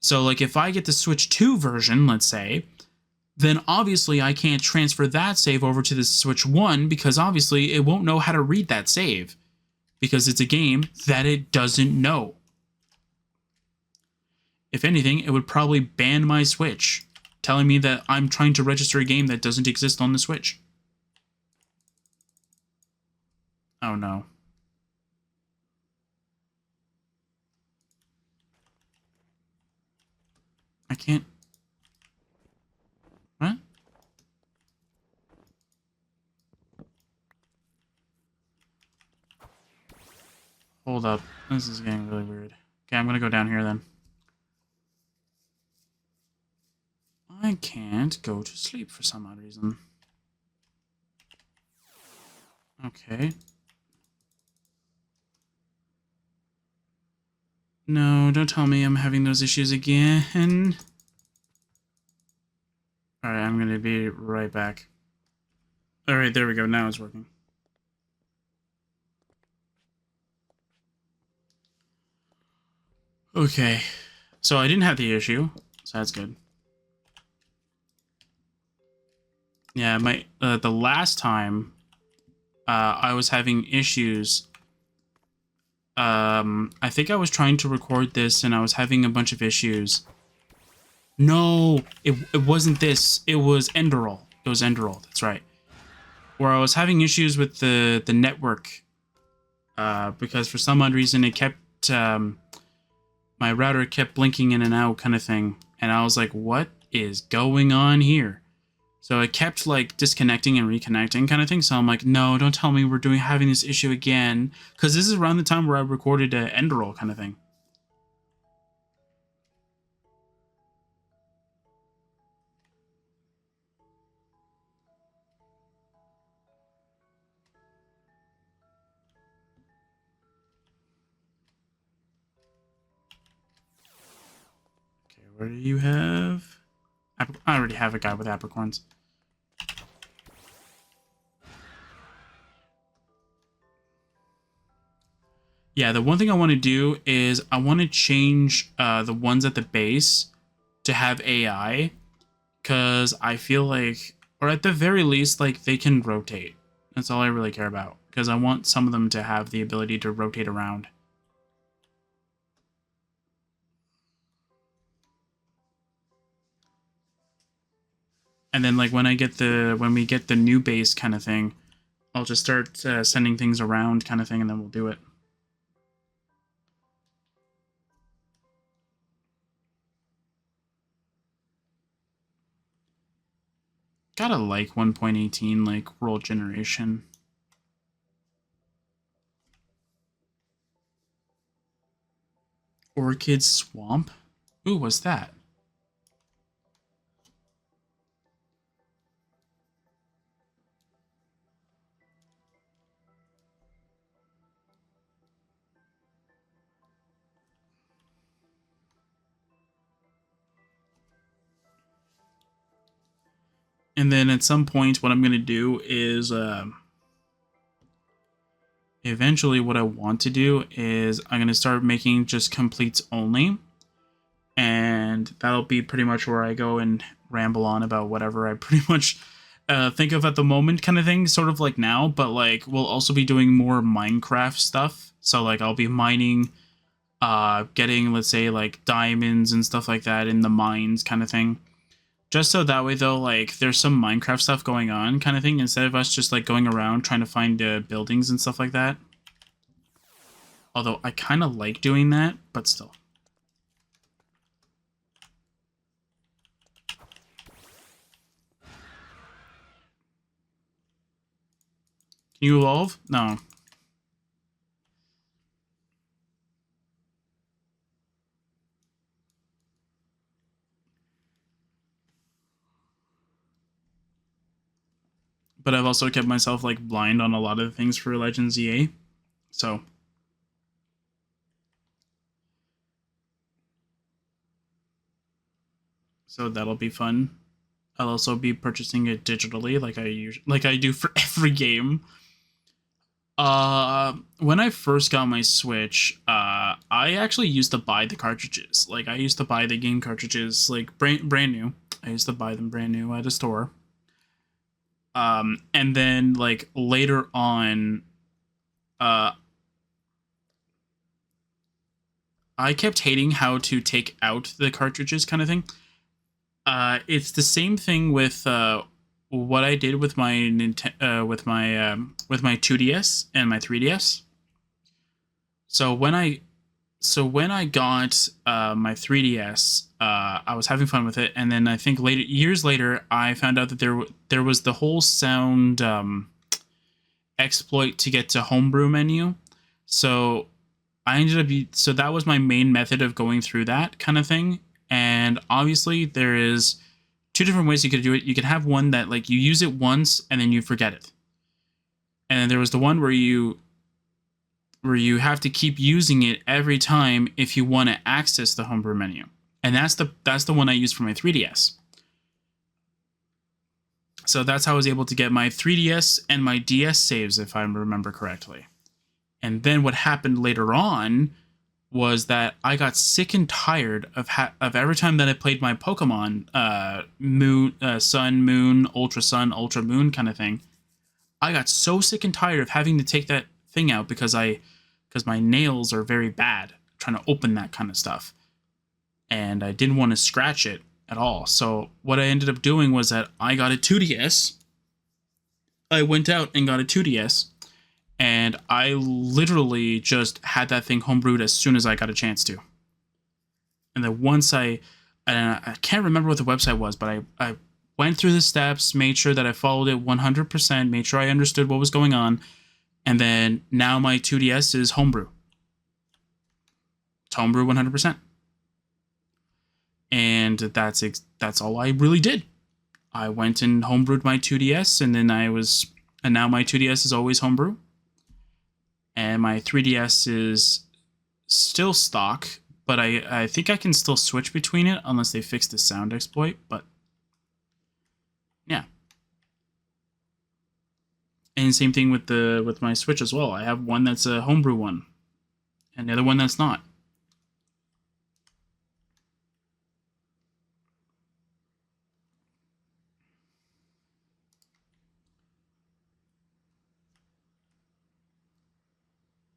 So, like, if I get the Switch 2 version, let's say, then obviously I can't transfer that save over to the Switch 1 because obviously it won't know how to read that save because it's a game that it doesn't know. If anything, it would probably ban my Switch, telling me that I'm trying to register a game that doesn't exist on the Switch. Oh no. I can't. What? Hold up. This is getting really weird. Okay, I'm gonna go down here then. I can't go to sleep for some odd reason. Okay. No, don't tell me I'm having those issues again. Alright, I'm gonna be right back. Alright, there we go. Now it's working. Okay. So I didn't have the issue, so that's good. Yeah, the last time I was having issues. I think I was trying to record this and I was having a bunch of issues. No, it wasn't this. It was Enderall. It was Enderall, that's right. Where I was having issues with the network. Because for some odd reason it kept my router kept blinking in and out kind of thing. And I was like, what is going on here? So it kept like disconnecting and reconnecting kind of thing. So I'm like, no, don't tell me we're having this issue again. Because this is around the time where I recorded an Enderall kind of thing. Okay, what do you have? I already have a guy with apricorns. Yeah, the one thing I want to do is I want to change the ones at the base to have AI, because I feel like, or at the very least, like they can rotate. That's all I really care about, because I want some of them to have the ability to rotate around. And then like when we get the new base kind of thing, I'll just start sending things around kind of thing, and then we'll do it. Gotta like 1.18, like world generation. Orchid Swamp? Ooh, what's that? And then at some point, what I'm going to do is eventually what I want to do is I'm going to start making just completes only. And that'll be pretty much where I go and ramble on about whatever I pretty much think of at the moment kind of thing, sort of like now. But like we'll also be doing more Minecraft stuff. So like I'll be mining, getting, let's say, like diamonds and stuff like that in the mines kind of thing. Just so that way, though, like, there's some Minecraft stuff going on kind of thing, instead of us just, like, going around trying to find buildings and stuff like that. Although, I kind of like doing that, but still. Can you evolve? No. But I've also kept myself, like, blind on a lot of the things for Legends EA. So that'll be fun. I'll also be purchasing it digitally, like I do for every game. When I first got my Switch, I actually used to buy the cartridges. Like, I used to buy the game cartridges, like, brand new. I used to buy them brand new at a store. And then, like, later on, I kept hating how to take out the cartridges kind of thing. It's the same thing with what I did with my with my 2DS and my 3DS. So when I got my 3DS, I was having fun with it, and then I think years later, I found out that there was the whole sound exploit to get to homebrew menu. So I ended up so that was my main method of going through that kind of thing. And obviously, there is two different ways you could do it. You could have one that like you use it once and then you forget it, and then there was the one where you have to keep using it every time if you want to access the homebrew menu. And that's the one I used for my 3DS. So that's how I was able to get my 3DS and my DS saves, if I remember correctly. And then what happened later on was that I got sick and tired of every time that I played my Pokemon, Sun, Moon, Ultra Sun, Ultra Moon kind of thing. I got so sick and tired of having to take that thing out because my nails are very bad trying to open that kind of stuff. And I didn't want to scratch it at all. So what I ended up doing was that I got a 2DS. I went out and got a 2DS. And I literally just had that thing homebrewed as soon as I got a chance to. And then once I can't remember what the website was, but I went through the steps, made sure that I followed it 100%, made sure I understood what was going on. And then now my 2DS is homebrew. It's homebrew 100%. And that's all I really did. I went and homebrewed my 2DS, and now my 2DS is always homebrew. And my 3DS is still stock, but I think I can still switch between it unless they fix the sound exploit, but yeah. And same thing with my Switch as well. I have one that's a homebrew one, and the other one that's not.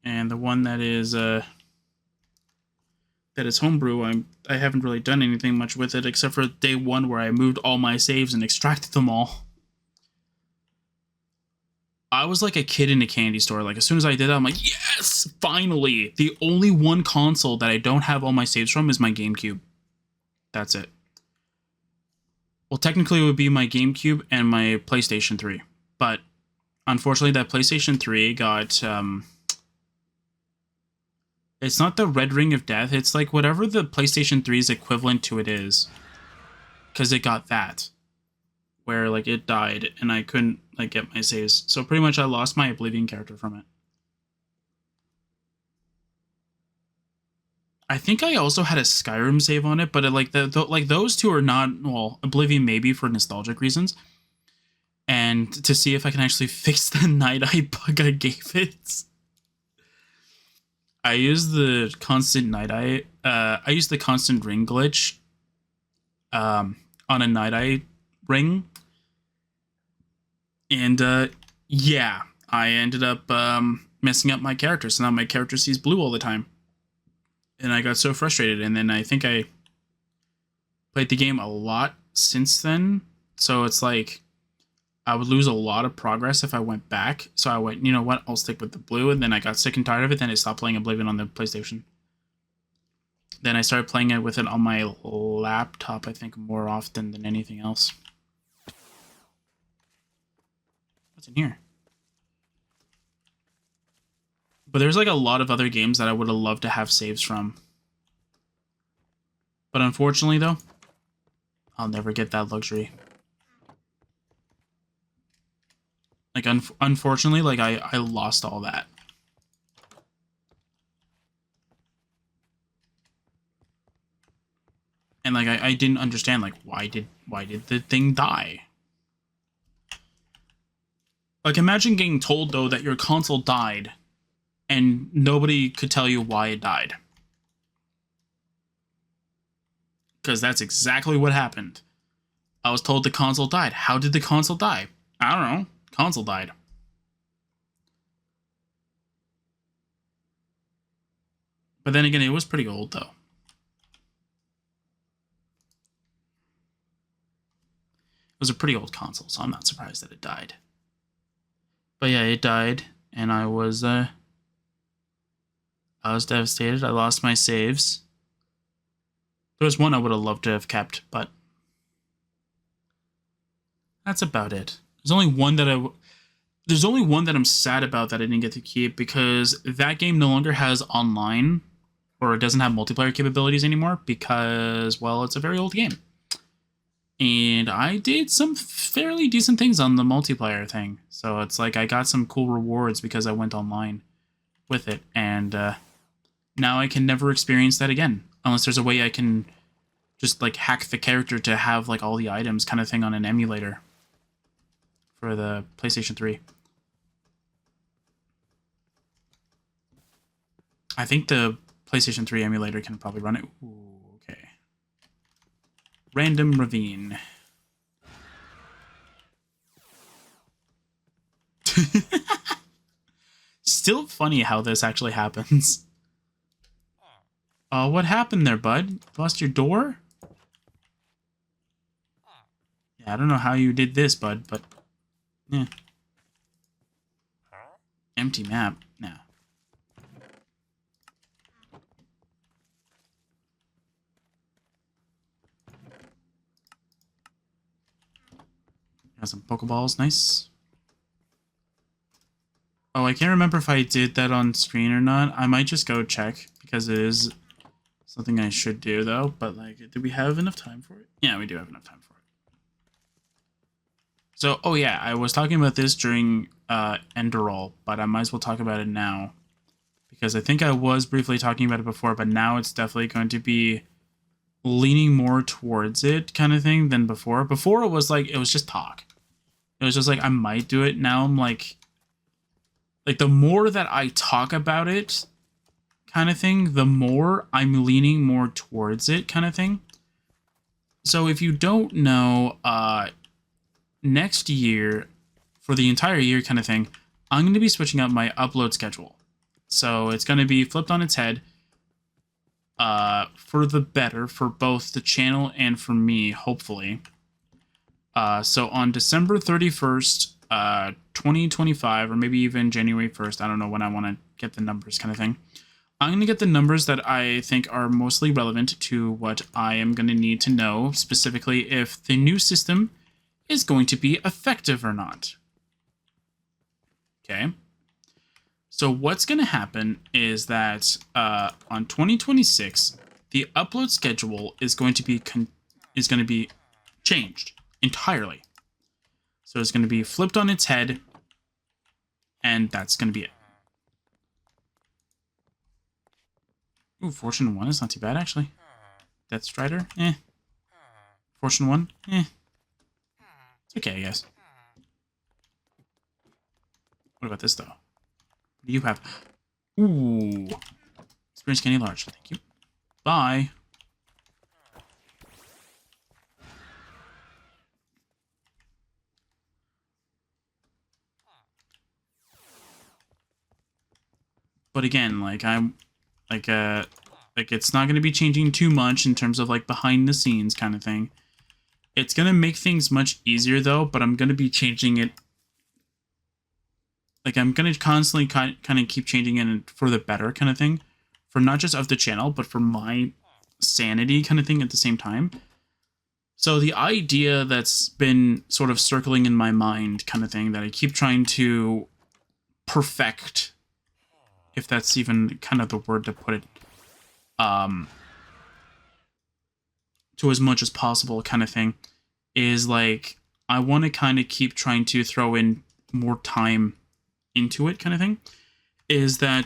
And the one that is homebrew, I haven't really done anything much with it except for day one where I moved all my saves and extracted them all. I was like a kid in a candy store. Like, as soon as I did that, I'm like, yes, finally! The only one console that I don't have all my saves from is my GameCube. That's it. Well, technically it would be my GameCube and my PlayStation 3. But unfortunately, that PlayStation 3 got... it's not the Red Ring of Death. It's like whatever the PlayStation 3's equivalent to it is. Because it got that. Where, like, it died and I couldn't, like, get my saves. So pretty much I lost my Oblivion character from it. I think I also had a Skyrim save on it, but like those two are not, well, Oblivion maybe for nostalgic reasons. And to see if I can actually fix the Night Eye bug I gave it. I used the constant Night Eye, I used the constant ring glitch on a Night Eye ring. And yeah, I ended up messing up my character, so now my character sees blue all the time. And I got so frustrated, and then I think I played the game a lot since then, so it's like I would lose a lot of progress if I went back. So I went, you know what, I'll stick with the blue, and then I got sick and tired of it, then I stopped playing Oblivion on the PlayStation. Then I started playing it with it on my laptop, I think, more often than anything else. What's in here? But there's like a lot of other games that I would have loved to have saves from. But unfortunately, though, I'll never get that luxury. Like, unfortunately, like, I lost all that. And, like, I didn't understand, like, why did the thing die? Like, imagine getting told, though, that your console died and nobody could tell you why it died. because that's exactly what happened. I was told the console died. How did the console die? I don't know. Console died. But then again, it was pretty old, though. It was a pretty old console, so I'm not surprised that it died. But yeah, it died, and I was devastated. I lost my saves. There was one I would have loved to have kept, but that's about it. There's only one that I'm sad about that I didn't get to keep, because that game no longer has online, or it doesn't have multiplayer capabilities anymore, because, well, it's a very old game. And I did some fairly decent things on the multiplayer thing. So it's like I got some cool rewards because I went online with it. And now I can never experience that again. Unless there's a way I can just like hack the character to have like all the items kind of thing on an emulator for the PlayStation 3. I think the PlayStation 3 emulator can probably run it. Ooh, okay. Random ravine. Still funny how this actually happens. What happened there, bud? Lost your door? Yeah, I don't know how you did this, bud, but... yeah. Empty map? No. Got some Pokeballs, nice. Oh, I can't remember if I did that on screen or not. I might just go check, because it is something I should do, though. But, like, do we have enough time for it? Yeah, we do have enough time for it. So, oh yeah, I was talking about this during Enderall, but I might as well talk about it now. Because I think I was briefly talking about it before, but now it's definitely going to be leaning more towards it kind of thing than before. Before, it was just talk. It was just like, I might do it. Now I'm like the more that I talk about it kind of thing, the more I'm leaning more towards it kind of thing. So if you don't know, next year, for the entire year kind of thing, I'm going to be switching up my upload schedule. So it's going to be flipped on its head for the better for both the channel and for me, hopefully. So on December 31st, 2025, or maybe even January 1st, I don't know when I want to get the numbers kind of thing. I'm going to get the numbers that I think are mostly relevant to what I am going to need to know, specifically if the new system is going to be effective or not. Okay. So what's going to happen is that on 2026, the upload schedule is going to be changed entirely. So it's going to be flipped on its head, and that's going to be it. Ooh, Fortune 1 is not too bad, actually. Death Strider? Eh. Fortune 1? Eh. It's okay, I guess. What about this, though? What do you have? Ooh. Experience Candy Large. Thank you. Bye. But again, like it's not going to be changing too much in terms of like behind the scenes kind of thing. It's going to make things much easier though, but I'm going to be changing it. Like I'm going to constantly kind of keep changing it for the better kind of thing, for not just of the channel, but for my sanity kind of thing at the same time. So the idea that's been sort of circling in my mind kind of thing that I keep trying to perfect, if that's even kind of the word to put it, to as much as possible kind of thing, is like, I want to kind of keep trying to throw in more time into it kind of thing, is that,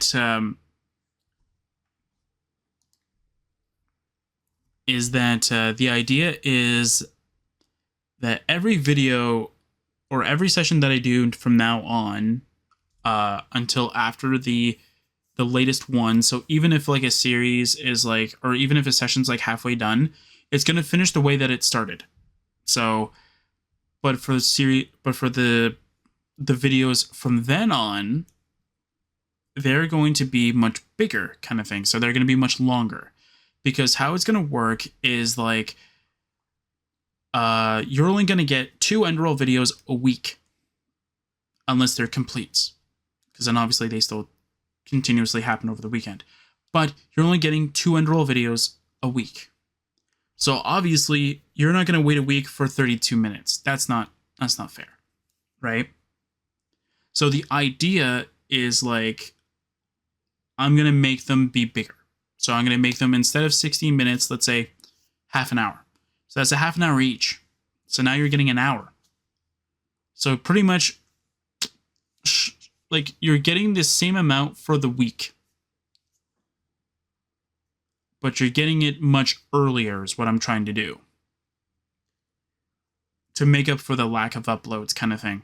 the idea is that every video or every session that I do from now on, until after the latest one. So even if like a series is like, or even if a session's like halfway done, It's going to finish the way that it started. So, but for the videos from then on, they're going to be much bigger kind of thing. So they're going to be much longer, because how it's going to work is like, you're only going to get 2 end roll videos a week, unless they're completes, because then obviously they still continuously happen over the weekend. But you're only getting 2 end roll videos a week. So obviously you're not going to wait a week for 32 minutes. That's not fair, right? So the idea is like, I'm going to make them be bigger. So I'm going to make them, instead of 16 minutes, let's say half an hour. So that's a half an hour each. So now you're getting an hour. So pretty much, like, you're getting the same amount for the week, but you're getting it much earlier is what I'm trying to do, to make up for the lack of uploads kind of thing.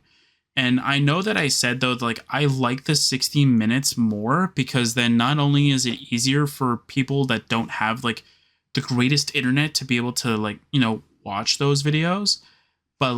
And I know that I said, though, like, I like the 16 minutes more, because then not only is it easier for people that don't have, like, the greatest internet to be able to, like, you know, watch those videos, but